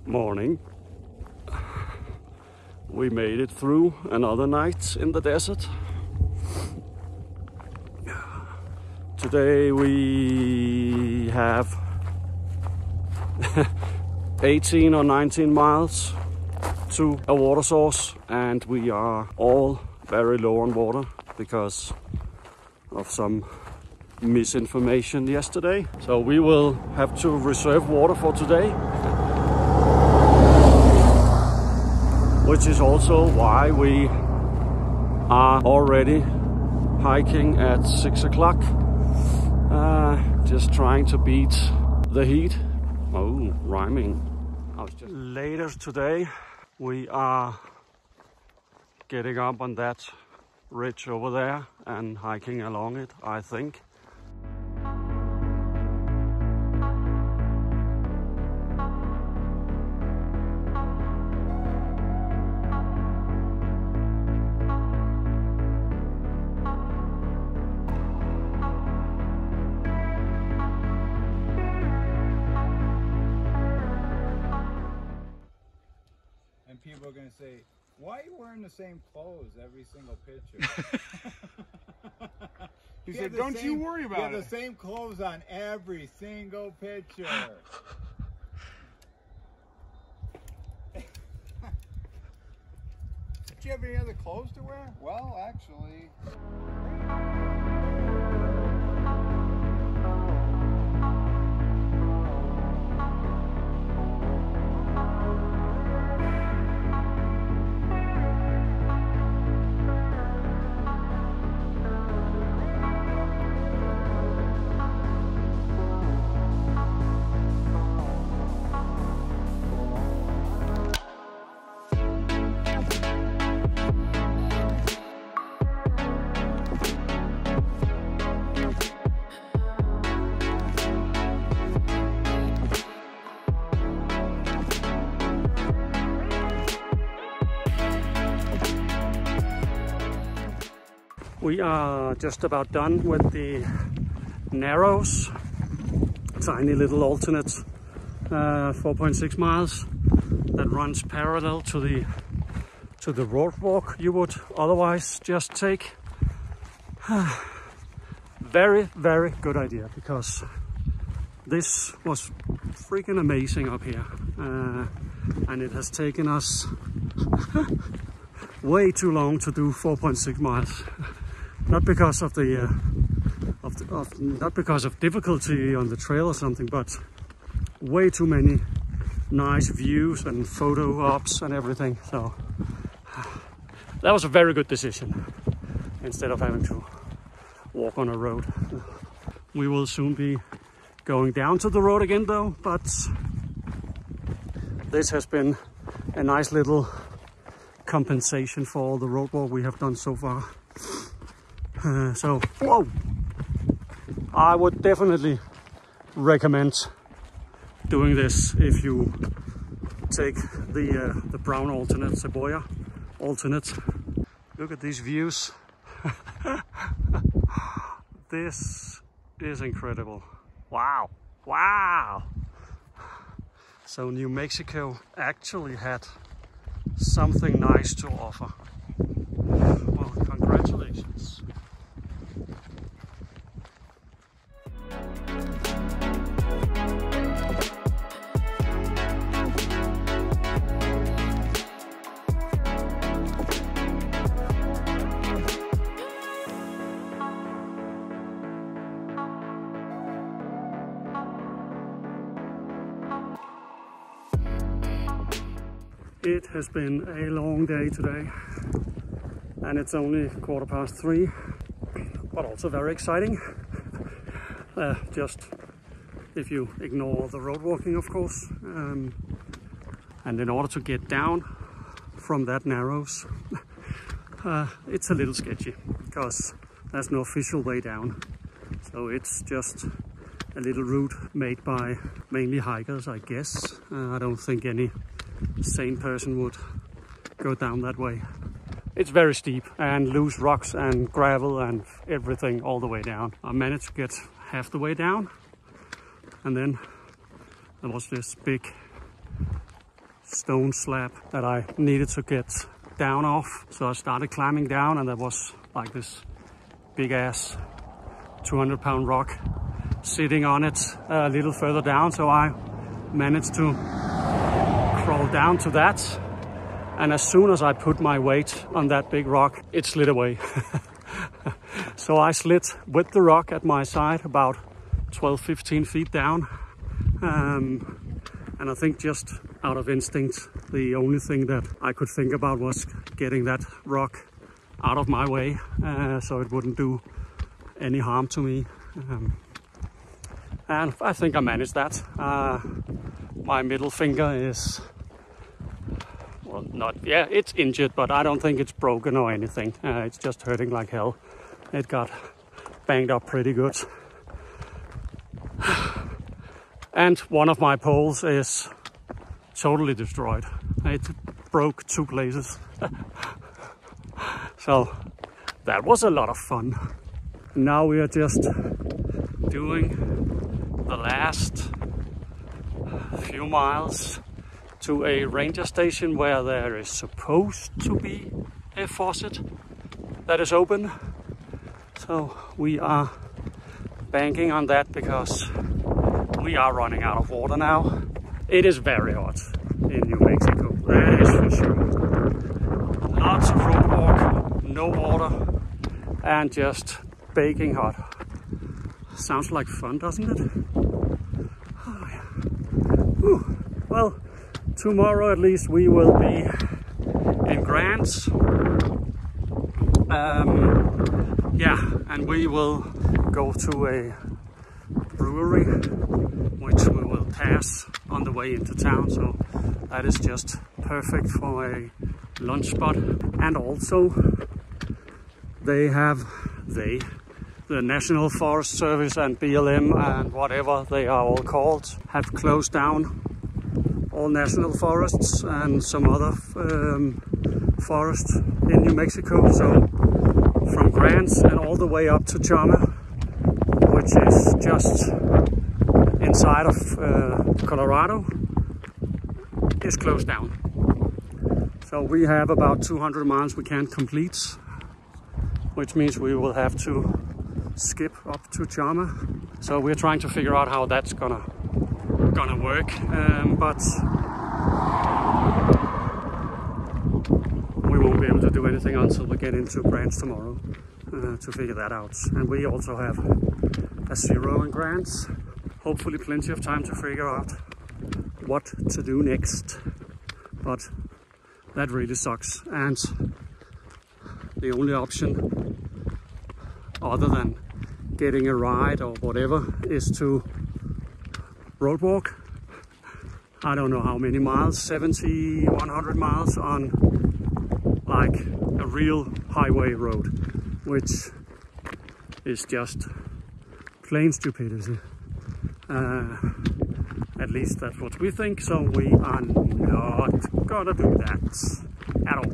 Morning. We made it through another night in the desert. Today we have 18 or 19 miles to a water source, and we are all very low on water because of some misinformation yesterday. So we will have to reserve water for today, which is also why we are already hiking at 6 o'clock. Just trying to beat the heat. Oh, rhyming. Later today, we are getting up on that ridge over there and hiking along it, I think. People are going to say, why are you wearing the same clothes every single picture? He said, don't you worry about it. You have the same clothes on every single picture. Do you have any other clothes to wear? Well, actually... We are just about done with the narrows, tiny little alternate 4.6 miles that runs parallel to the road walk you would otherwise just take. Very, very good idea, because this was freaking amazing up here, and it has taken us way too long to do 4.6 miles. Not because of the not because of difficulty on the trail or something, but way too many nice views and photo ops and everything. So that was a very good decision, instead of having to walk on a road. We will soon be going down to the road again though, but this has been a nice little compensation for all the road walk we have done so far. So, whoa! I would definitely recommend doing this if you take the brown alternate, Cebolla alternate. Look at these views. This is incredible. Wow! Wow! So New Mexico actually had something nice to offer. Well, congratulations. It has been a long day today, and it's only 3:15, but also very exciting. Just if you ignore the road walking, of course. And in order to get down from that narrows, it's a little sketchy because there's no official way down. So it's just a little route made by mainly hikers, I guess. I don't think any sane person would go down that way. It's very steep and loose rocks and gravel and everything all the way down. I managed to get half the way down, and then there was this big stone slab that I needed to get down off. So I started climbing down, and there was like this big ass 200-pound rock sitting on it a little further down. So I managed to crawl down to that. And as soon as I put my weight on that big rock, it slid away. So I slid with the rock at my side about 12-15 feet down. And I think just out of instinct, the only thing that I could think about was getting that rock out of my way, so it wouldn't do any harm to me. And I think I managed that. My middle finger is, well, it's injured, but I don't think it's broken or anything. It's just hurting like hell. It got banged up pretty good. And one of my poles is totally destroyed. It broke 2 places. So that was a lot of fun. Now we are just doing the last few miles to a ranger station where there is supposed to be a faucet that is open. So we are banking on that because we are running out of water now. It is very hot in New Mexico, that is for sure. Lots of road walk, no water, and just baking hot. Sounds like fun, doesn't it? Oh, yeah. Whew. Well, tomorrow at least we will be in Grants. Yeah, and we will go to a brewery which we will pass on the way into town, so that is just perfect for a lunch spot. And also the National Forest Service and BLM and whatever they are all called have closed down all national forests and some other forests in New Mexico. So from Grants and all the way up to Chama, which is just inside of Colorado, is closed down. So we have about 200 miles we can't complete, which means we will have to skip up to Chama. So we're trying to figure out how that's gonna work, but we won't be able to do anything until we get into Grants tomorrow to figure that out. And we also have a 0 in Grants. Hopefully plenty of time to figure out what to do next. But that really sucks. And the only option other than getting a ride or whatever is to road walk. I don't know how many miles, 70, 100 miles on like a real highway road, which is just plain stupidity. At least that's what we think, so we are not gonna do that at all.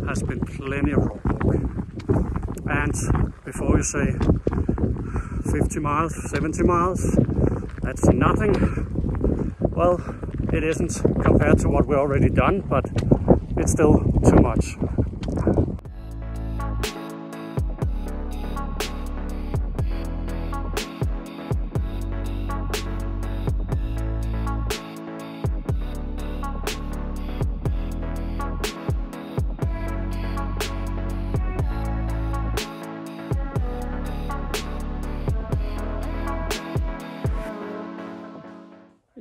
Has been plenty of road walk. And before you say 50 miles, 70 miles, that's nothing. Well, it isn't compared to what we've already done, but it's still too much.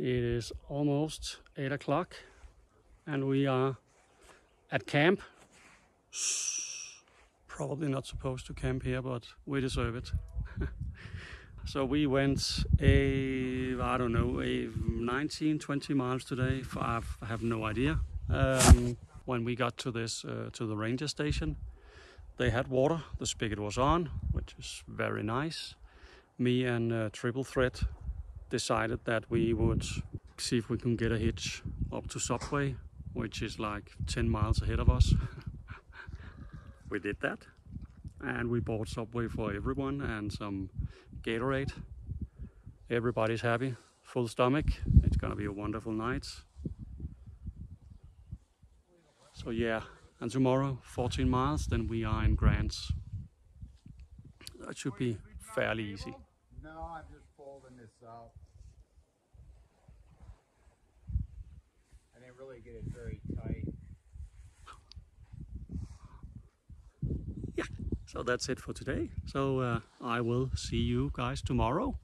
It is almost 8 o'clock and we are at camp. Probably not supposed to camp here, but we deserve it. So we went I don't know, 19, 20 miles today. I have no idea. When we got to to the ranger station, they had water. The spigot was on, which is very nice. Me and Triple Threat decided that we would see if we can get a hitch up to Subway, which is like 10 miles ahead of us. We did that, and we bought Subway for everyone and some Gatorade. Everybody's happy, full stomach. It's gonna be a wonderful night. So yeah, and tomorrow 14 miles, then we are in Grants. That should be fairly easy. No, I'm just folding this out. I didn't really get it very tight. Yeah, so that's it for today. So I will see you guys tomorrow.